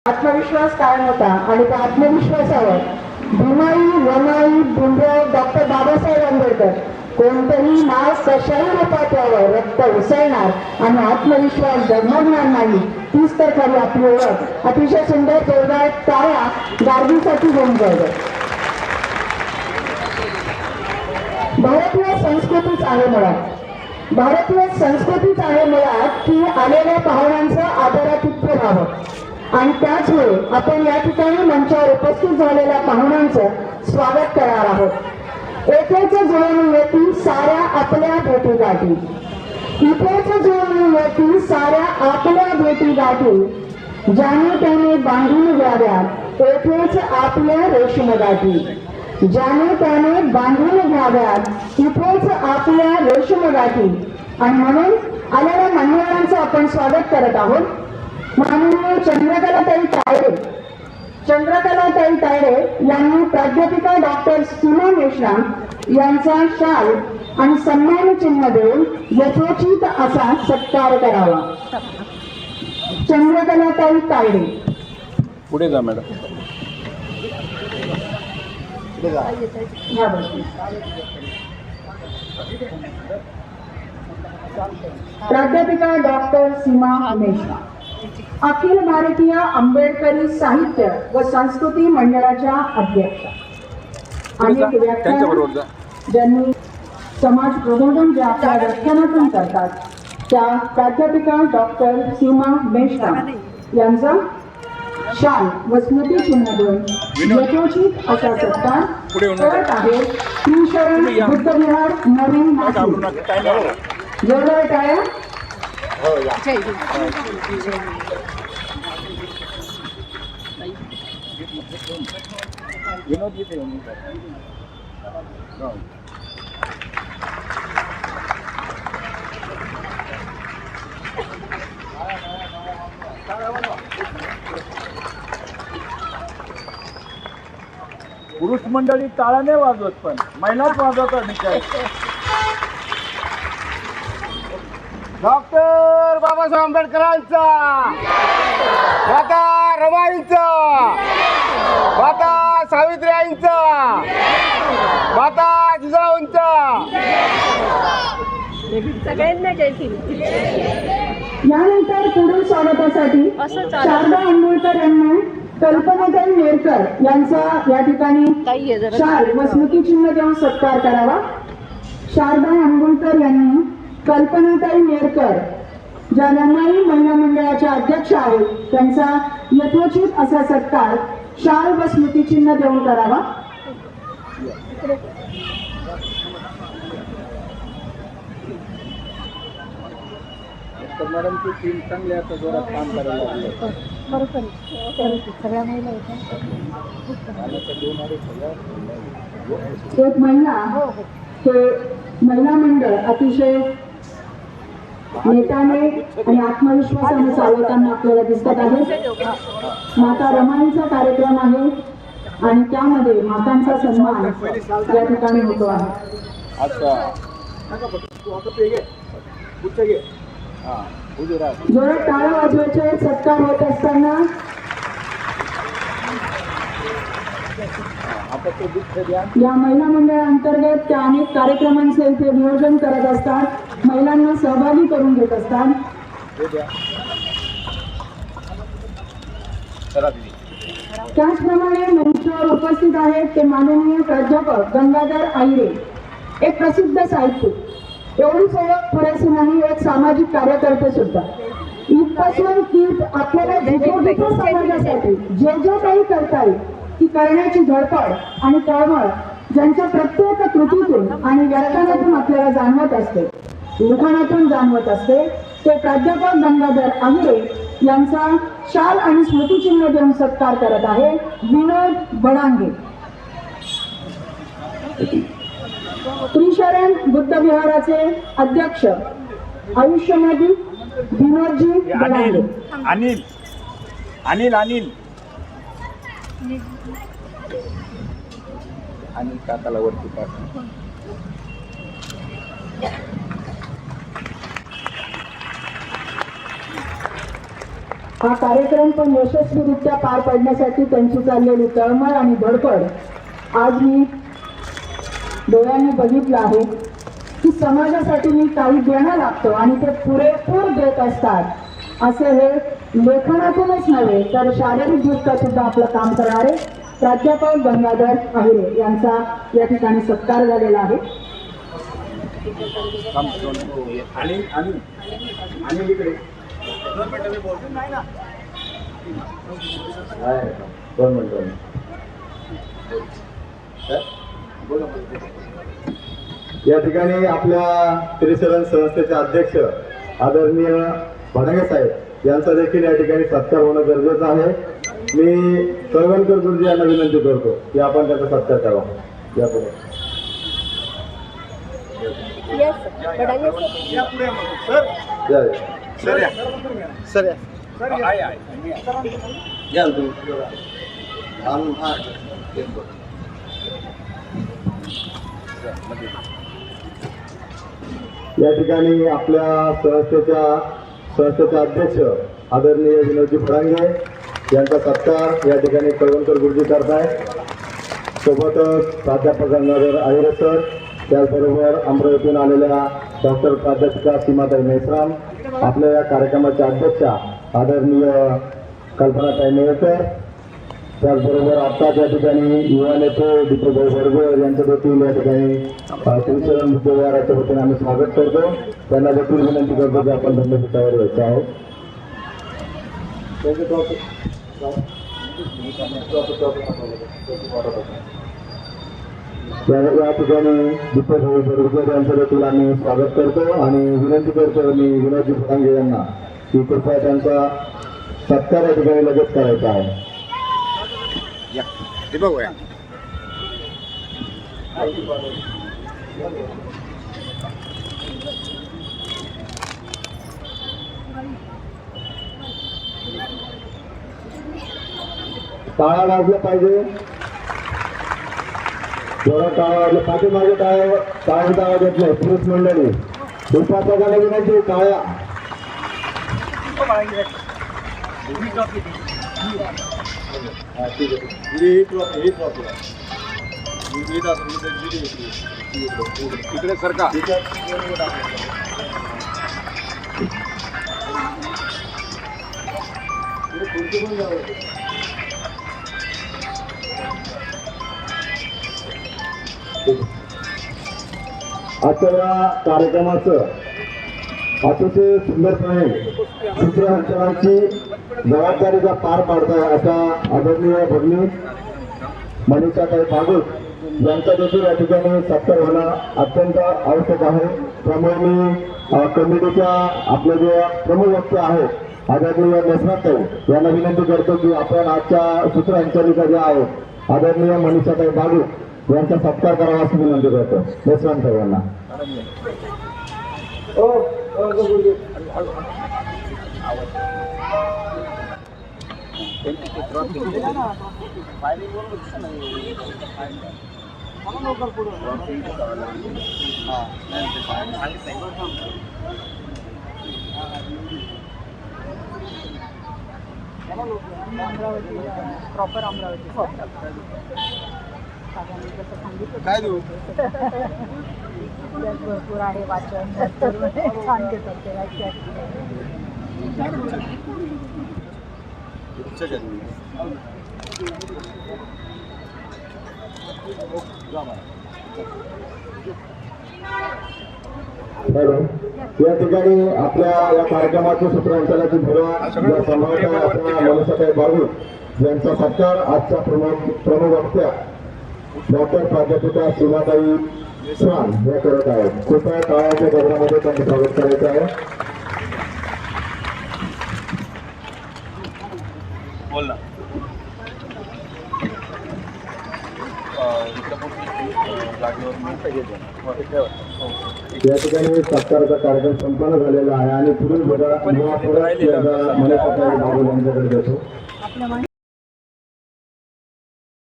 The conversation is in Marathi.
आत्मविश्वास कायम होता आणि त्या आत्मविश्वासावर भीमाई वनाई भीमराव डॉक्टर बाबासाहेब आंबेडकर कोणतंही नाव कशाही रूपात यावं रक्त उसळणार आणि आत्मविश्वास डगमगणार नाही. तीच तर खरी आपली ओळख. अतिशय सुंदर जोरदार टाळ्या गार्गीसाठी होऊन जाईल. भारतीय संस्कृतीच आहे मुळात. भारतीय संस्कृतीच आहे मुळात की आलेल्या पाहुण्यांचं आदरातिथ्य व्हावं आणि त्याचमुळे आपण या ठिकाणी मंचावर उपस्थित झालेल्या पाहुण्यांचं स्वागत करणार आहोत. येथेच जुळून येती साऱ्या आपल्या भेटी गाठी. इथेच जुळून येती साऱ्या आपल्या भेटी गाठी. ज्याने त्याने बांधून घ्याव्यात येथेच आपल्या रेशीम गाठी. ज्याने त्याने बांधून घ्याव्यात इथेच आपल्या रेशीम गाठी. आणि म्हणून आलेल्या मान्यवरांचं आपण स्वागत करत आहोत. माननीय चंद्रकलाताई तायडे यांनी प्राध्यापिका डॉक्टर सीमा मेश्राम यांचा शाल आणि सन्मान चिन्ह देऊन यथोचित असा सत्कार करावा. चंद्रकलाताई तायडे पुढे जा मॅडम. प्राध्यापिका डॉक्टर सीमा मेश्राम अखिल भारतीय आंबेडकरी साहित्य व संस्कृती मंडळाच्या अध्यक्षा. अनेक व्याख्यान ज्यांनी समाज प्रबोधन जे आपल्या व्याख्यानातून करतात त्या प्राध्यापिका डॉक्टर सीमा मेश्राम यांचा शाल व स्मृती चिन्ह देऊन यथोचित असा सत्कार करत आहे श्रीशरण बुद्धविहार नवीन नाशिक. जोरदार टाळ्या. पुरुष मंडळी टाळा नाही वाजवत पण महिलाच वाजवतात. डॉक्टर बाबासाहेब आंबेडकरांचा, माता रमाईंचा, माता सावित्रीआईंचा, माता जिजाऊंचा. सगळ्यांना जय भीम. यानंतर पुढील स्वागतासाठी शारदा आंबेडकर यांना कल्पनाताई नेरकर यांचा या ठिकाणी शाल व स्मृतिचिन्ह देऊन सत्कार करावा. शारदा आंबेडकर यांनी कल्पनाताई नेरकर ज्या रमाई महिला मंडळाच्या अध्यक्ष आहेत त्यांचा यथोचित असा सत्कार शाल व स्मृतिचिन्ह देऊन करावा. मॅडमची टीम चांगली आता जोरात काम करायला लागली. एक महिला हे महिला मंडळ अतिशय नेटाने आणि आत्मविश्वासाने चालवताना आपल्याला दिसत आहे. माता रमाईचा कार्यक्रम आहे आणि त्यामध्ये मातांचा सन्मान या ठिकाणी होतो आहे. जोरात टाळ्या वाजवायचे सत्कार होत असताना या महिला मंडळाअंतर्गत त्या अनेक कार्यक्रमांचे ते नियोजन करत असतात. महिलांना सहभागी करून घेत असतात. त्याचप्रमाणे मंचावर उपस्थित आहेत ते माननीय प्राध्यापक गंगाधर आहिरे, एक प्रसिद्ध साहित्यिक. एवढीच ओळख पुरेशी नाही, एक सामाजिक कार्यकर्ते सुद्धा. इथपासून की आपल्याला जिथे समाजासाठी जे जे काही करता येईल ती करण्याची धडपड आणि तळमळ ज्यांच्या प्रत्येक कृतीतून आणि व्याख्यानातून आपल्याला जाणवत असते, लिखाणातून जाणवत असते, ते प्राध्यापक गंगाधर आहिरे यांचा शाल आणि स्मृतिचिन्ह देऊन सत्कार करत आहे विनोद बडांगे. त्रिशरण बुद्ध विहाराचे अध्यक्ष आयुष्यवादी विनोदजी बडांगे. अनिल अनिल अनिल अनिल काकाला वरती टाक. हा कार्यक्रम पण यशस्वीरित्या पार पाडण्यासाठी त्यांची चाललेली तळमळ आणि धडपड आज मी डोळ्यांनी बघितलं आहे की समाजासाठी मी काही देणं लागतो आणि ते पुरेपूर देत असतात असे हे लेखनातूनच नव्हे तर शारीरिक दृष्ट्या सुद्धा आपलं काम करणारे प्राध्यापक गंगाधर अहिरे यांचा या ठिकाणी सत्कार झालेला आहे. आणि इकडे दोन मिनिटं. या ठिकाणी आपल्या त्रिशरण संस्थेचे अध्यक्ष आदरणीय भडंगे साहेब यांचा देखील या ठिकाणी सत्कार होणं गरजेचं आहे. मी कळवणकर गुरुजी यांना विनंती करतो की आपण त्याचा सत्कार करावा. यापुढे येस बडाले सर या ठिकाणी आपल्या संस्थेचे अध्यक्ष आदरणीय विनोदजी फडांगे यांचा सत्कार या ठिकाणी कळवणकर गुरुजी करताय. सोबतच प्राध्यापक गंगाधर अहिरे सर, त्याचबरोबर अमरावतीतून आलेल्या डॉक्टर प्राध्यापिका सीमाताई मेश्राम, आपल्या या कार्यक्रमाच्या अध्यक्षा आदरणीय कल्पनाताई मेळकर, त्याचबरोबर आत्ताच या ठिकाणी युवा नेते दीपकभाऊ बर्गर यांचं देखील या ठिकाणी त्रिशरण विद्यालयाच्या वतीने आम्ही स्वागत करतो. त्यांना देखील विनंती करतो की आपण धन्यपीठावर यायचं आहे. या ठिकाणी दीपकभाऊ बर्गर यांचं देखील आम्ही स्वागत करतो आणि विनंती करतो मी विनोदजी फडांगे यांना की कृपया त्यांचा सत्कार या ठिकाणी लगेच करायचा आहे. टाळा वाजला पाहिजे. जरा टाळा वाजला पाठीमागे टाळ्याचा आवाज येत नाही. पुरुष मंडळी दुपारच्या गाण्या विनायची टाळ्या. इकडे सरका आजच्या या कार्यक्रमाचं अतिशय सुंदरपणे सूत्रसंचालनाची जबाबदारीचा पार पाडताय अशा आदरणीय भगिनी मनीषाताई भागवत यांचा देखील या ठिकाणी सत्कार होणं अत्यंत आवश्यक आहे. त्यामुळे मी कमिटीच्या आपले जे प्रमुख वक्ते आहेत आदरणीय मेश्रामताई यांना विनंती करतो की आपण आजच्या सूत्रसंचालिका ज्या आहेत आदरणीय मनीषाताई भागवत यांचा सत्कार करावा अशी विनंती करतो. मेश्रामताई यांना. प्रॉपर अमरावती काय देऊ भरपूर आहे वाचन छान घेतात ते वाचन. या ठिकाणी आपल्या या कार्यक्रमाचे सूत्रसंचालनाची धुरा मनीषाताई भागवत यांचा सत्कार आजच्या प्रमुख वक्त्या डॉक्टर प्राध्यापिका सीमाताई मेश्राम या करत आहेत. कृपया टाळ्याच्या गजरामध्ये त्यांचं स्वागत करायचं आहे. बोल ना. या ठिकाणी सत्काराचा कार्यक्रम संपन्न झालेला आहे आणि पुढील बघा मनीषाताई भागवत यांच्याकडे देतो.